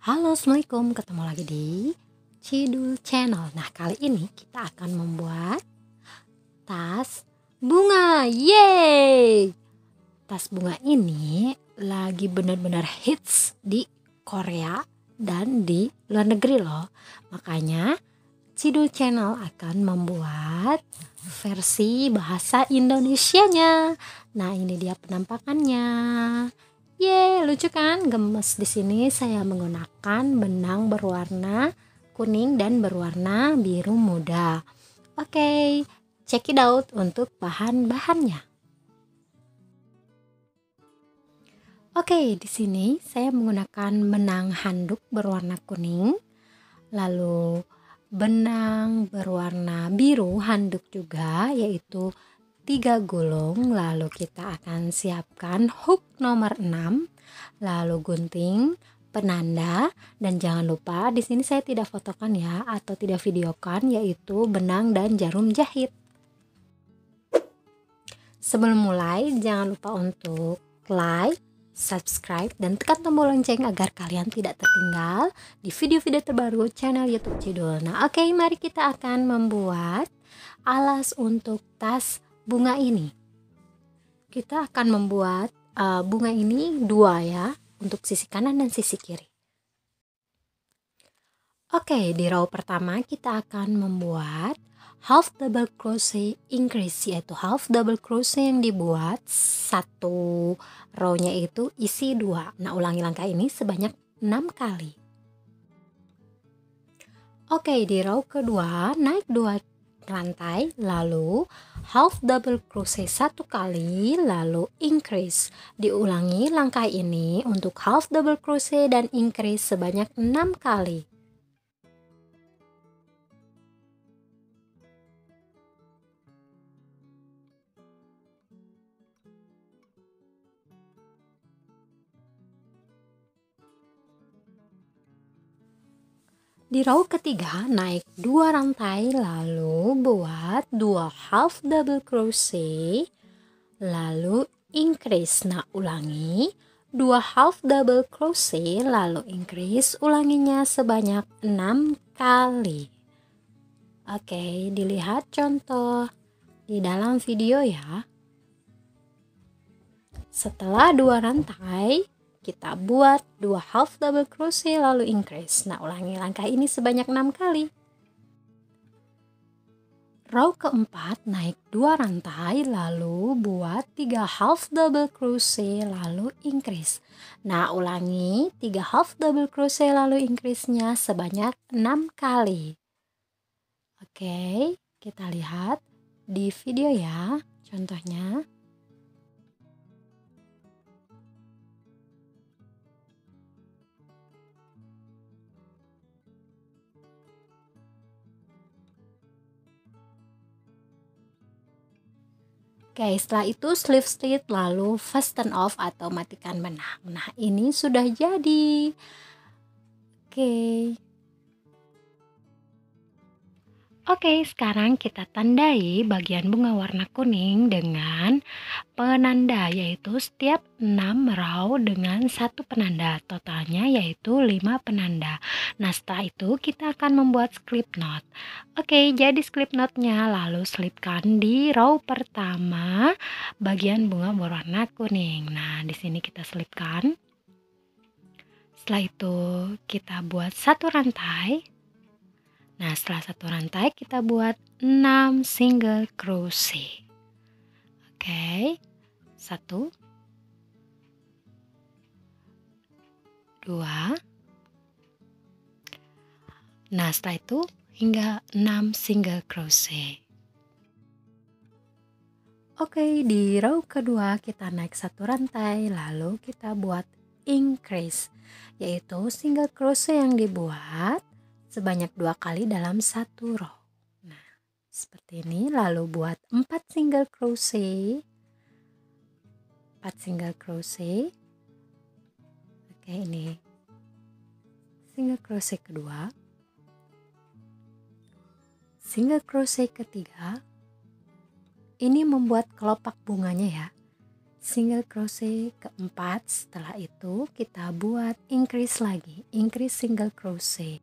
Halo, assalamualaikum. Ketemu lagi di Cidul Channel. Nah, kali ini kita akan membuat tas bunga. Yeay! Tas bunga ini lagi benar-benar hits di Korea dan di luar negeri loh. Makanya Cidul Channel akan membuat versi bahasa Indonesianya. Nah, ini dia penampakannya. Yeay, lucu kan? Gemes. Di sini saya menggunakan benang berwarna kuning dan berwarna biru muda. Oke, check it out untuk bahan-bahannya. Oke, di sini saya menggunakan benang handuk berwarna kuning, lalu benang berwarna biru handuk juga, yaitu 3 gulung. Lalu kita akan siapkan hook nomor 6, lalu gunting, penanda, dan jangan lupa di sini saya tidak fotokan ya atau tidak videokan, yaitu benang dan jarum jahit. Sebelum mulai, jangan lupa untuk like, subscribe, dan tekan tombol lonceng agar kalian tidak tertinggal di video-video terbaru channel YouTube Cidul. Nah, oke, mari kita akan membuat alas untuk tas bunga ini. Kita akan membuat bunga ini dua ya, untuk sisi kanan dan sisi kiri. Oke, di row pertama kita akan membuat half double crochet increase, yaitu half double crochet yang dibuat satu row-nya itu isi 2. Nah, ulangi langkah ini sebanyak 6 kali. Oke, di row kedua naik 2 rantai, lalu half double crochet 1 kali, lalu increase. Diulangi langkah ini untuk half double crochet dan increase sebanyak 6 kali. Di row ketiga naik 2 rantai, lalu buat 2 half double crochet, lalu increase. Nah, ulangi 2 half double crochet lalu increase, ulanginya sebanyak 6 kali. Oke, dilihat contoh di dalam video ya. Setelah 2 rantai, kita buat 2 half double crochet lalu increase. Nah, ulangi langkah ini sebanyak 6 kali. Row keempat naik 2 rantai, lalu buat 3 half double crochet lalu increase. Nah, ulangi 3 half double crochet lalu increase-nya sebanyak 6 kali. Oke, kita lihat di video ya contohnya. Oke, setelah itu slip stitch lalu fasten off atau matikan benang. Nah, ini sudah jadi. Oke, sekarang kita tandai bagian bunga warna kuning dengan penanda, yaitu setiap 6 row dengan 1 penanda, totalnya yaitu 5 penanda. Nah, setelah itu kita akan membuat slip knot. Oke, jadi slip knotnya lalu selipkan di row pertama bagian bunga berwarna kuning. Nah, di sini kita selipkan. Setelah itu kita buat 1 rantai. Nah, setelah 1 rantai kita buat 6 single crochet. Oke, 1, 2. Nah, setelah itu hingga 6 single crochet. Oke, di row kedua kita naik 1 rantai, lalu kita buat increase, yaitu single crochet yang dibuat sebanyak 2 kali dalam 1 row. Nah, seperti ini, lalu buat 4 single crochet. 4 single crochet. Oke, ini single crochet kedua, single crochet ketiga. Ini membuat kelopak bunganya ya. single crochet keempat. Setelah itu kita buat increase lagi, increase single crochet.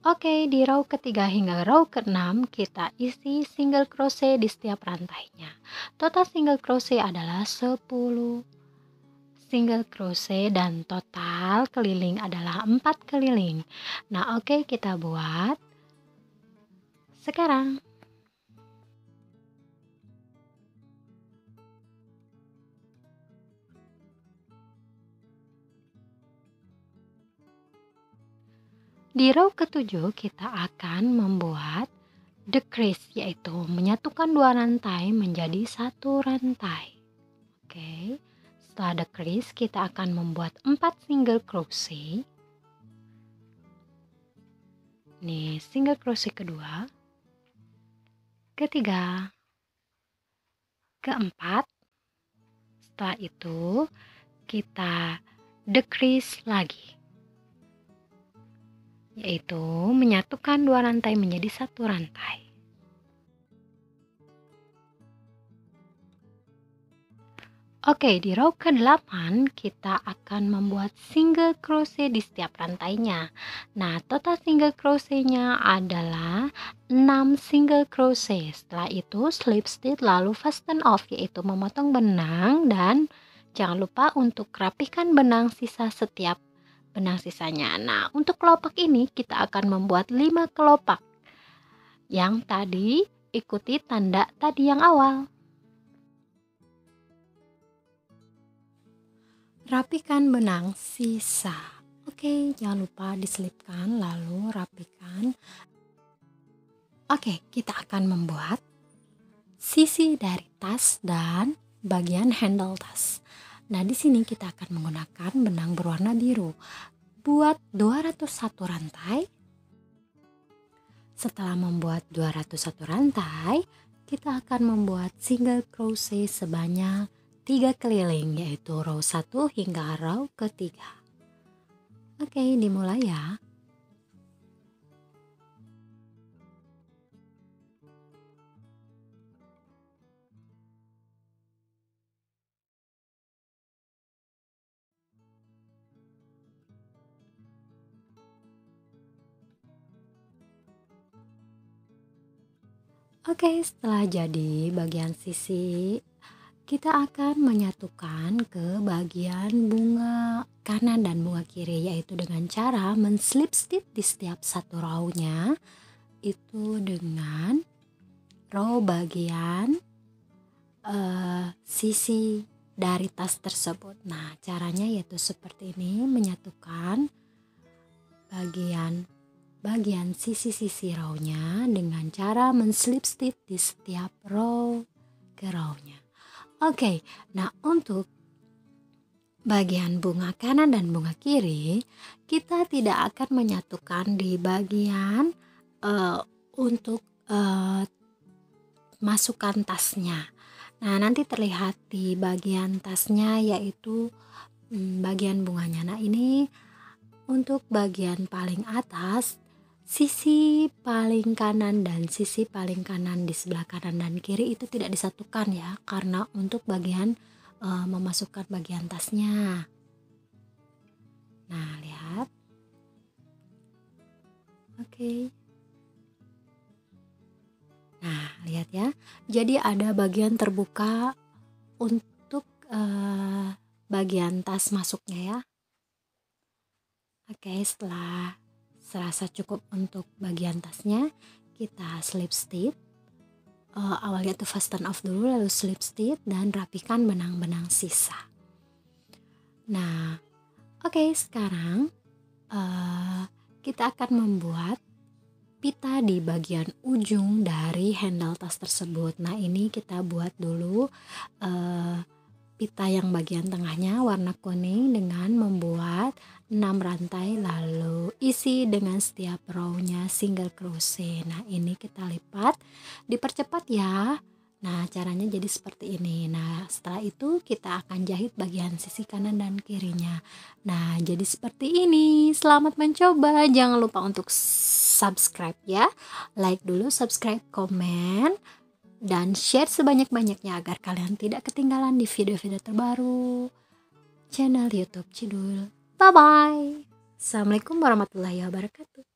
Oke, di row ketiga hingga row keenam kita isi single crochet di setiap rantainya. Total single crochet adalah 10 single crochet dan total keliling adalah 4 keliling. Nah, oke, kita buat sekarang. Di row ketujuh kita akan membuat decrease, yaitu menyatukan dua rantai menjadi satu rantai. Oke, setelah decrease kita akan membuat 4 single crochet. Nih, single crochet kedua, ketiga, keempat. Setelah itu kita decrease lagi, yaitu menyatukan dua rantai menjadi satu rantai. Oke, di row ke-8 kita akan membuat single crochet di setiap rantainya. Nah, total single crochetnya adalah 6 single crochet. Setelah itu slip stitch lalu fasten off, yaitu memotong benang, dan jangan lupa untuk rapihkan benang sisa setiap benang sisanya. Nah, untuk kelopak ini kita akan membuat 5 kelopak. Yang tadi ikuti tanda tadi yang awal. Rapikan benang sisa. Oke, jangan lupa diselipkan lalu rapikan. Oke, kita akan membuat sisi dari tas dan bagian handle tas. Nah, di sini kita akan menggunakan benang berwarna biru. Buat 201 rantai. Setelah membuat 201 rantai, kita akan membuat single crochet sebanyak 3 keliling, yaitu row 1 hingga row ketiga. Oke, dimulai ya. Oke, setelah jadi bagian sisi, kita akan menyatukan ke bagian bunga kanan dan bunga kiri, yaitu dengan cara men-slip stitch di setiap satu row-nya itu dengan row bagian sisi dari tas tersebut. Nah, caranya yaitu seperti ini, menyatukan bagian sisi-sisi row-nya dengan cara men-slip stitch di setiap row ke row-nya. Oke, nah untuk bagian bunga kanan dan bunga kiri, kita tidak akan menyatukan di bagian untuk masukkan tasnya. Nah, nanti terlihat di bagian tasnya, yaitu bagian bunganya. Nah, ini untuk bagian paling atas, sisi paling kanan dan sisi paling kanan di sebelah kanan dan kiri itu tidak disatukan ya, karena untuk bagian memasukkan bagian tasnya. Nah, lihat. Oke. Nah, lihat ya. Jadi ada bagian terbuka untuk bagian tas masuknya ya. Oke, setelah serasa cukup untuk bagian tasnya, kita slip stitch. Awalnya tuh fasten off dulu, lalu slip stitch dan rapikan benang-benang sisa. Nah, oke, sekarang kita akan membuat pita di bagian ujung dari handle tas tersebut. Nah, ini kita buat dulu pita yang bagian tengahnya warna kuning dengan membuat 6 rantai, lalu isi dengan setiap row-nya single crochet. Nah, ini kita lipat, dipercepat ya. Nah, caranya jadi seperti ini. Nah, setelah itu kita akan jahit bagian sisi kanan dan kirinya. Nah, jadi seperti ini. Selamat mencoba. Jangan lupa untuk subscribe ya. Like dulu, subscribe, komen, dan share sebanyak-banyaknya agar kalian tidak ketinggalan di video-video terbaru channel YouTube Cidul. Bye-bye. Assalamualaikum warahmatullahi wabarakatuh.